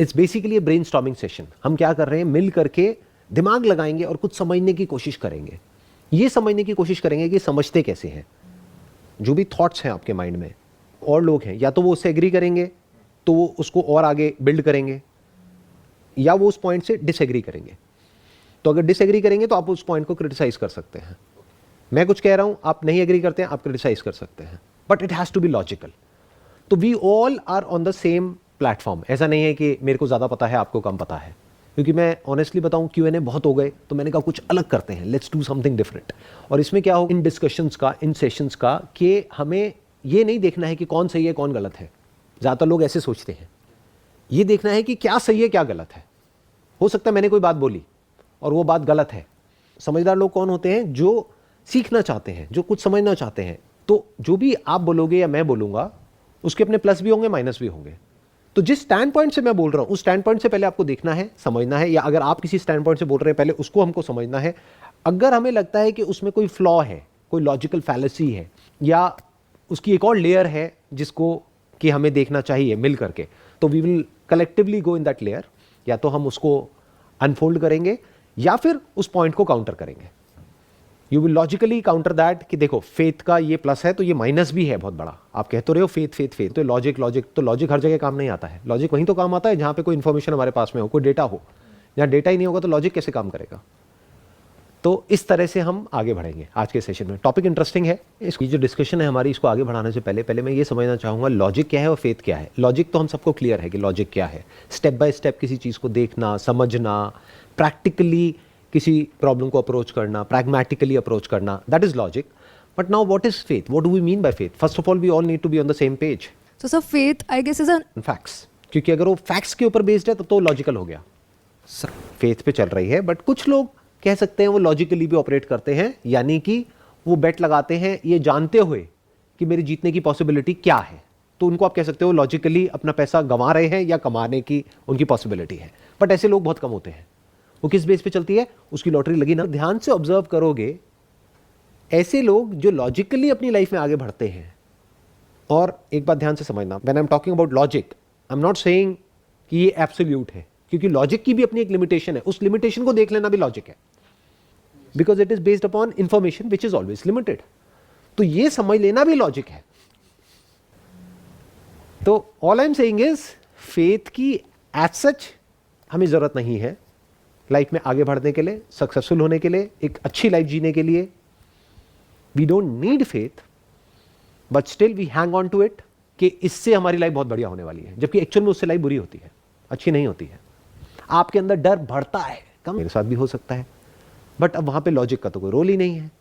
It's basically A brainstorming session. हम क्या कर रहे हैं, मिल करके दिमाग लगाएंगे और कुछ समझने की कोशिश करेंगे। ये समझने की कोशिश करेंगे कि समझते कैसे हैं, जो भी थॉट्स हैं आपके माइंड में। और लोग हैं, या तो वो उससे एग्री करेंगे तो वो उसको और आगे बिल्ड करेंगे, या वो उस पॉइंट से डिसएग्री करेंगे। तो अगर डिसएग्री करेंगे तो आप उस पॉइंट को क्रिटिसाइज कर सकते हैं। मैं कुछ कह रहा हूं, आप नहीं एग्री करते हैं, आप क्रिटिसाइज कर सकते हैं, but it has to be logical. तो we all are on the same platform. ऐसा नहीं है कि मेरे को ज़्यादा पता है, आपको कम पता है। क्योंकि मैं ऑनेस्टली बताऊं, Q&A बहुत हो गए, तो मैंने कहा कुछ अलग करते हैं, लेट्स डू समथिंग डिफरेंट। और इसमें क्या हो, इन डिस्कशंस का, इन सेशंस का, कि हमें ये नहीं देखना है कि कौन सही है कौन गलत है। ज़्यादातर लोग ऐसे सोचते हैं। ये देखना है कि क्या सही है क्या गलत है। हो सकता है मैंने कोई बात बोली और वो बात गलत है। समझदार लोग कौन होते हैं, जो सीखना चाहते हैं, जो कुछ समझना चाहते हैं। तो जो भी आप बोलोगे या मैं बोलूँगा, उसके अपने प्लस भी होंगे, माइनस भी होंगे। तो जिस स्टैंड पॉइंट से मैं बोल रहा हूं, उस स्टैंड पॉइंट से पहले आपको देखना है, समझना है, या अगर आप किसी स्टैंड पॉइंट से बोल रहे हैं, पहले उसको हमको समझना है। अगर हमें लगता है कि उसमें कोई फ्लॉ है, कोई लॉजिकल फैलेसी है, या उसकी एक और लेयर है जिसको कि हमें देखना चाहिए मिल करके, तो we will collectively go in that layer. या तो हम उसको अनफोल्ड करेंगे या फिर उस पॉइंट को काउंटर करेंगे। You will logically counter that कि देखो, फेथ का ये प्लस है तो ये माइनस भी है बहुत बड़ा। आप कहते तो रहे हो फेथ फेथ फेथ, तो लॉजिक हर जगह काम नहीं आता है। लॉजिक वहीं तो काम आता है जहां पे कोई इन्फॉर्मेशन हमारे पास में हो, कोई डेटा हो। जहां डेटा ही नहीं होगा तो लॉजिक कैसे काम करेगा। तो इस तरह से हम आगे बढ़ेंगे आज के सेशन में। टॉपिक इंटरेस्टिंग है। इसकी जो डिस्कशन है हमारी, इसको आगे बढ़ाने से पहले मैं ये समझना चाहूँगा लॉजिक क्या है और फेथ क्या है। लॉजिक तो हम सबको क्लियर है कि लॉजिक क्या है। स्टेप बाय स्टेप किसी चीज़ को देखना, समझना, प्रैक्टिकली किसी प्रॉब्लम को अप्रोच करना, प्रैग्मेटिकली अप्रोच करना, that is logic. But now what is faith, what do we mean by faith? First of all we all need to be on the same page. So sir, faith I guess is a facts, क्योंकि अगर वो facts के ऊपर based है तो logical हो गया। Faith पे चल रही है, बट कुछ लोग कह सकते हैं वो लॉजिकली भी ऑपरेट करते हैं, यानी कि वो बेट लगाते हैं ये जानते हुए कि मेरी जीतने की पॉसिबिलिटी क्या है। तो उनको आप कह सकते हो लॉजिकली अपना पैसा गंवा रहे हैं या कमाने की उनकी पॉसिबिलिटी है। बट ऐसे लोग बहुत कम होते हैं। वो किस बेस पे चलती है, उसकी लॉटरी लगी ना। ध्यान से ऑब्जर्व करोगे, ऐसे लोग जो लॉजिकली अपनी लाइफ में आगे बढ़ते हैं। और एक बात ध्यान से समझना, when I am talking about logic, I am not saying कि ये एब्सोल्यूट है, क्योंकि लॉजिक की भी अपनी एक लिमिटेशन है। उस लिमिटेशन को देख लेना भी लॉजिक है, because it is based upon information which is always limited. तो ये समझ लेना भी लॉजिक है। तो all I am saying is, faith की एज सच हमें जरूरत नहीं है लाइफ में आगे बढ़ने के लिए, सक्सेसफुल होने के लिए, एक अच्छी लाइफ जीने के लिए। We don't need faith, but still we hang on to it कि इससे हमारी लाइफ बहुत बढ़िया होने वाली है, जबकि एक्चुअल में उससे लाइफ बुरी होती है, अच्छी नहीं होती है। आपके अंदर डर बढ़ता है, कम मेरे साथ भी हो सकता है, बट अब वहां पे लॉजिक का तो कोई रोल ही नहीं है।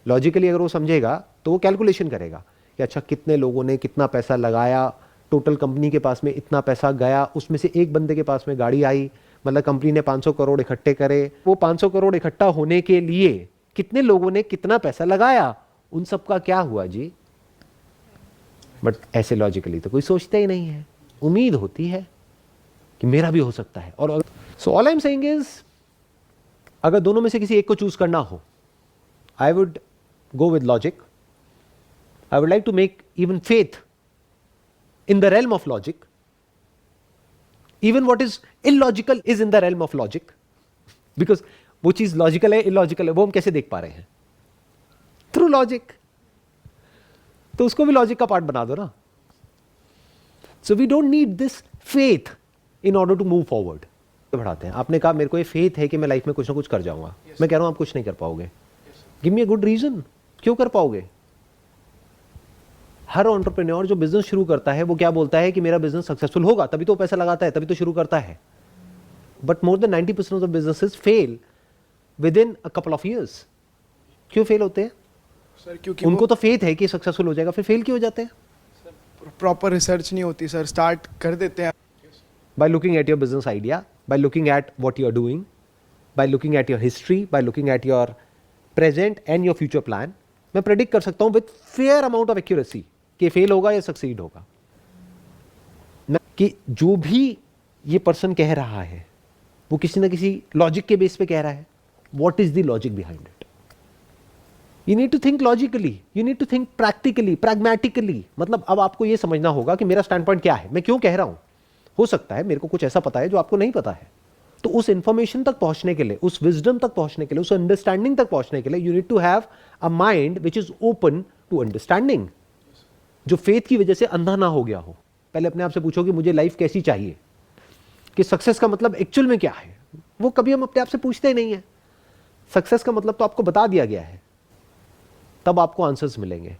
लॉजिकली अगर वो समझेगा तो वो कैलकुलेशन करेगा कि अच्छा कितने लोगों ने कितना पैसा लगाया, टोटल कंपनी के पास में इतना पैसा गया, उसमें से एक बंदे के पास में गाड़ी आई, मतलब कंपनी ने 500 करोड़ इकट्ठे करे। वो 500 करोड़ इकट्ठा होने के लिए कितने लोगों ने कितना पैसा लगाया, उन सब का क्या हुआ जी। बट ऐसे लॉजिकली तो कोई सोचता ही नहीं है। उम्मीद होती है कि मेरा भी हो सकता है। और so all I am saying is, अगर दोनों में से किसी एक को चूज करना हो, I would go with logic. I would like to make even faith in the realm of logic. Even what is illogical is in the realm of logic, because वो चीज लॉजिकल है, इलॉजिकल है, वो हम कैसे देख पा रहे हैं? Through logic. तो उसको भी लॉजिक का पार्ट बना दो ना। So we don't need this faith in order to move forward. बढ़ाते हैं, आपने कहा मेरे को ये फेथ है कि मैं लाइफ में कुछ ना कुछ कर जाऊंगा। मैं कह रहा हूं आप कुछ नहीं कर पाओगे। Give me a good reason, क्यों कर पाओगे? हर एंटरप्रेन्योर जो बिजनेस शुरू करता है वो क्या बोलता है कि मेरा बिजनेस सक्सेसफुल होगा, तभी तो पैसा लगाता है, तभी तो शुरू करता है। But more than 90% of the businesses fail with in a couple of years. क्यों फेल होते हैं सर? क्योंकि उनको तो फेथ है कि सक्सेसफुल हो जाएगा, फिर फेल क्यों हो जाते हैं? प्रॉपर रिसर्च नहीं होती सर, स्टार्ट कर देते हैं by looking at your business idea, by looking at what you are doing, by looking at your history, by looking at your present and your future plan. मैं predict कर सकता हूं with fair amount of accuracy कि fail होगा या succeed होगा। कि जो भी ये पर्सन कह रहा है वो किसी ना किसी लॉजिक के बेस पे कह रहा है। What is the logic behind it? You need to think logically, you need to think practically, pragmatically. मतलब अब आपको ये समझना होगा कि मेरा स्टैंड पॉइंट क्या है, मैं क्यों कह रहा हूं। हो सकता है मेरे को कुछ ऐसा पता है जो आपको नहीं पता है। तो उस इंफॉर्मेशन तक पहुंचने के लिए, उस विजडम तक पहुंचने के लिए, उस अंडरस्टैंडिंग तक पहुंचने के लिए you need to have a mind which is open to understanding, जो फेथ की वजह से अंधा ना हो गया हो। पहले अपने आप से पूछो कि मुझे लाइफ कैसी चाहिए, कि सक्सेस का मतलब एक्चुअल में क्या है। वो कभी हम अपने आप से पूछते ही नहीं है। सक्सेस का मतलब तो आपको बता दिया गया है, तब आपको आंसर्स मिलेंगे।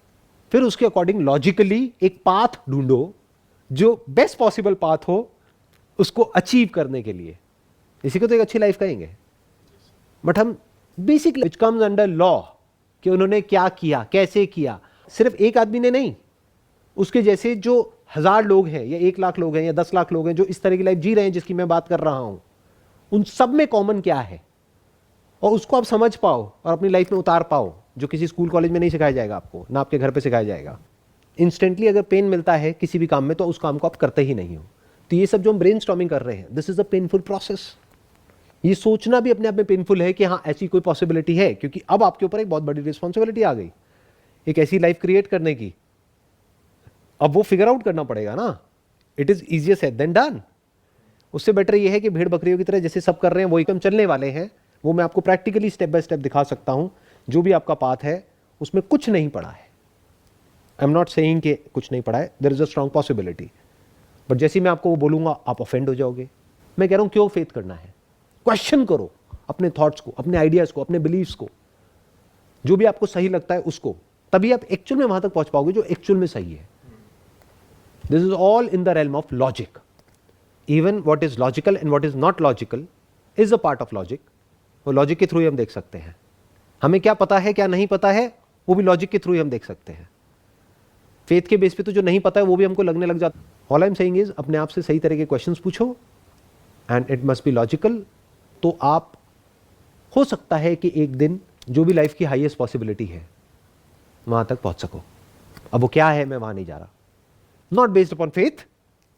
फिर उसके अकॉर्डिंग लॉजिकली एक पाथ ढूंढो जो बेस्ट पॉसिबल पाथ हो उसको अचीव करने के लिए। इसी को तो एक अच्छी लाइफ कहेंगे। बट हम basic which comes under law, कि उन्होंने क्या किया, कैसे किया। सिर्फ एक आदमी ने नहीं, उसके जैसे जो 1000 लोग हैं या 1 लाख लोग हैं या 10 लाख लोग हैं जो इस तरह की लाइफ जी रहे हैं जिसकी मैं बात कर रहा हूं, उन सब में कॉमन क्या है और उसको आप समझ पाओ और अपनी लाइफ में उतार पाओ, जो किसी स्कूल कॉलेज में नहीं सिखाया जाएगा आपको, ना आपके घर पे सिखाया जाएगा। इंस्टेंटली अगर पेन मिलता है किसी भी काम में तो उस काम को आप करते ही नहीं हो। तो ये सब जो हम ब्रेनस्टॉर्मिंग कर रहे हैं, this is a painful process. ये सोचना भी अपने आप में पेनफुल है कि हाँ ऐसी कोई पॉसिबिलिटी है, क्योंकि अब आपके ऊपर एक बहुत बड़ी रिस्पॉन्सिबिलिटी आ गई एक ऐसी लाइफ क्रिएट करने की। अब वो फिगर आउट करना पड़ेगा ना। It is easier said than done. उससे बेटर ये है कि भेड़ बकरियों की तरह जैसे सब कर रहे हैं वही हम चलने वाले हैं। वो मैं आपको प्रैक्टिकली स्टेप बाय स्टेप दिखा सकता हूं। जो भी आपका पाथ है उसमें कुछ नहीं पड़ा है। आई एम नॉट सेइंग कि कुछ नहीं पड़ा है, there is a strong possibility. But जैसे ही मैं आपको वो बोलूंगा आप ऑफेंड हो जाओगे। मैं कह रहा हूं क्यों फेथ करना है, क्वेश्चन करो अपने थॉट्स को, अपने आइडियाज को, अपने बिलीव्स को, जो भी आपको सही लगता है उसको, तभी आप एक्चुअल में वहां तक पहुंच पाओगे जो एक्चुअल में सही है। This is all in the realm of logic. Even what is logical and what is not logical is a part of logic. वो लॉजिक के थ्रू ही हम देख सकते हैं। हमें क्या पता है क्या नहीं पता है वो भी लॉजिक के थ्रू ही हम देख सकते हैं। फेथ के बेस पे तो जो नहीं पता है वो भी हमको लगने लग जाता है। All I am saying is अपने आप से सही तरह के क्वेश्चंस पूछो and it must be logical. तो आप हो सकता है कि एक दिन जो भी लाइफ की हाईएस्ट पॉसिबिलिटी है वहां तक पहुंच सको। अब वो क्या है मैं वहां नहीं जा रहा। Not based upon faith,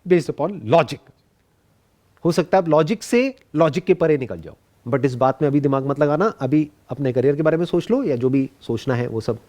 based upon logic. हो सकता है आप लॉजिक से लॉजिक के परे निकल जाओ, बट इस बात में अभी दिमाग मत लगाना। अभी अपने करियर के बारे में सोच लो या जो भी सोचना है वो सब